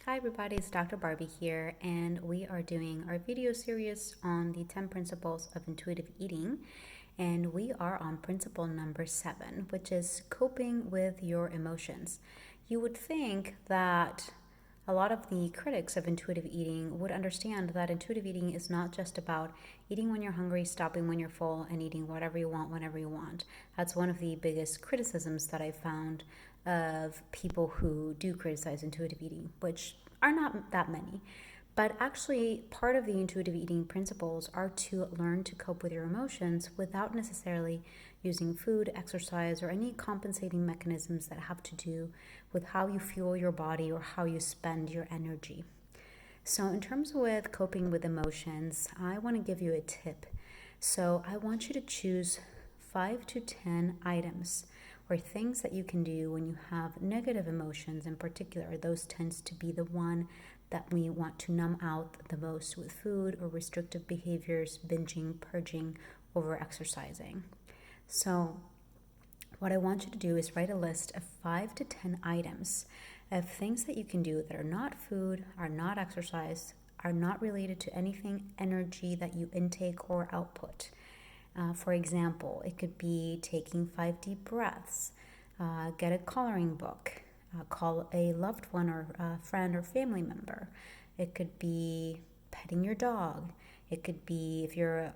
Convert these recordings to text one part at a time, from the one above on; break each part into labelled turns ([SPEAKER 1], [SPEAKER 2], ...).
[SPEAKER 1] Hi everybody, it's Dr. Barby here, and we are doing our video series on the 10 principles of intuitive eating, and we are on principle number 7, which is coping with your emotions. You would think that a lot of the critics of intuitive eating would understand that intuitive eating is not just about eating when you're hungry, stopping when you're full, and eating whatever you want whenever you want. That's one of the biggest criticisms that I found of people who do criticize intuitive eating, which are not that many. But actually, part of the intuitive eating principles are to learn to cope with your emotions without necessarily using food, exercise, or any compensating mechanisms that have to do with how you fuel your body or how you spend your energy. So, in terms with coping with emotions, I want to give you a tip. So, I want you to choose 5 to 10 items or things that you can do when you have negative emotions in particular. Those tends to be the one that we want to numb out the most with food or restrictive behaviors, binging, purging, over exercising. So what I want you to do is write a list of 5 to 10 items of things that you can do that are not food, are not exercise, are not related to anything energy that you intake or output. For example, it could be taking 5 deep breaths, get a coloring book, call a loved one or a friend or family member. It could be petting your dog. It could be, if you're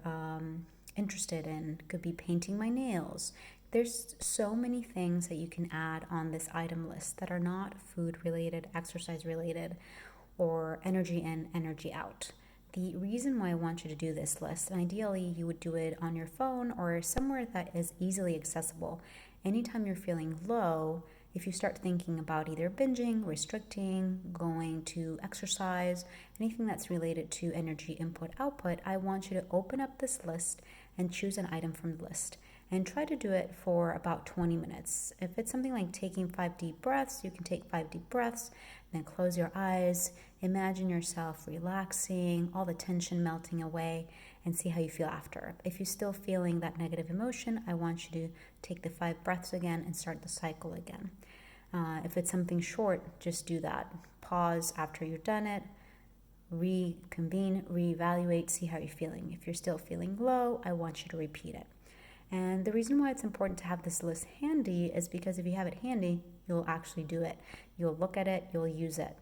[SPEAKER 1] interested in, could be painting my nails. There's so many things that you can add on this item list that are not food related, exercise related, or energy in, energy out. The reason why I want you to do this list, and ideally you would do it on your phone or somewhere that is easily accessible. Anytime you're feeling low, if you start thinking about either binging, restricting, going to exercise, anything that's related to energy input output, I want you to open up this list and choose an item from the list and try to do it for about 20 minutes. If it's something like taking 5 deep breaths, you can take 5 deep breaths, then close your eyes, imagine yourself relaxing, all the tension melting away, and see how you feel after. If you're still feeling that negative emotion, I want you to take the 5 breaths again and start the cycle again. If it's something short, just do that. Pause after you've done it, reconvene, reevaluate, see how you're feeling. If you're still feeling low, I want you to repeat it. And the reason why it's important to have this list handy is because if you have it handy, you'll actually do it. You'll look at it, you'll use it,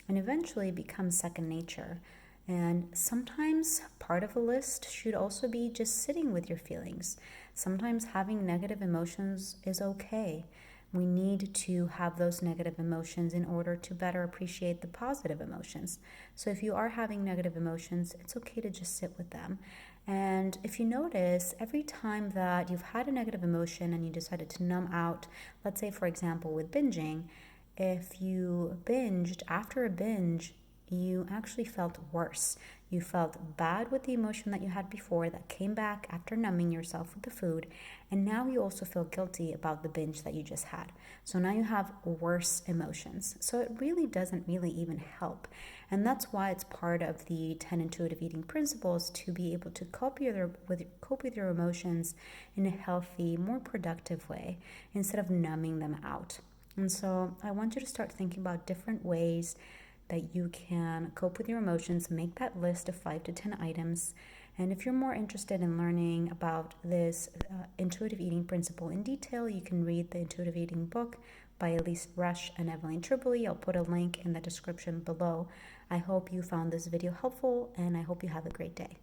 [SPEAKER 1] and eventually it becomes second nature. And sometimes part of a list should also be just sitting with your feelings. Sometimes having negative emotions is okay. We need to have those negative emotions in order to better appreciate the positive emotions. So if you are having negative emotions, it's okay to just sit with them. And if you notice, every time that you've had a negative emotion and you decided to numb out, let's say, for example, with binging, if you binged, after a binge, you actually felt worse. You felt bad with the emotion that you had before that came back after numbing yourself with the food, and now you also feel guilty about the binge that you just had. So now you have worse emotions. So it really doesn't really even help. And that's why it's part of the 10 intuitive eating principles to be able to cope with your emotions in a healthy, more productive way instead of numbing them out. And so I want you to start thinking about different ways that you can cope with your emotions. Make that list of 5 to 10 items. And if you're more interested in learning about this intuitive eating principle in detail, you can read the Intuitive Eating book by Elise Rush and Evelyn Tripoli. I'll put a link in the description below. I hope you found this video helpful, and I hope you have a great day.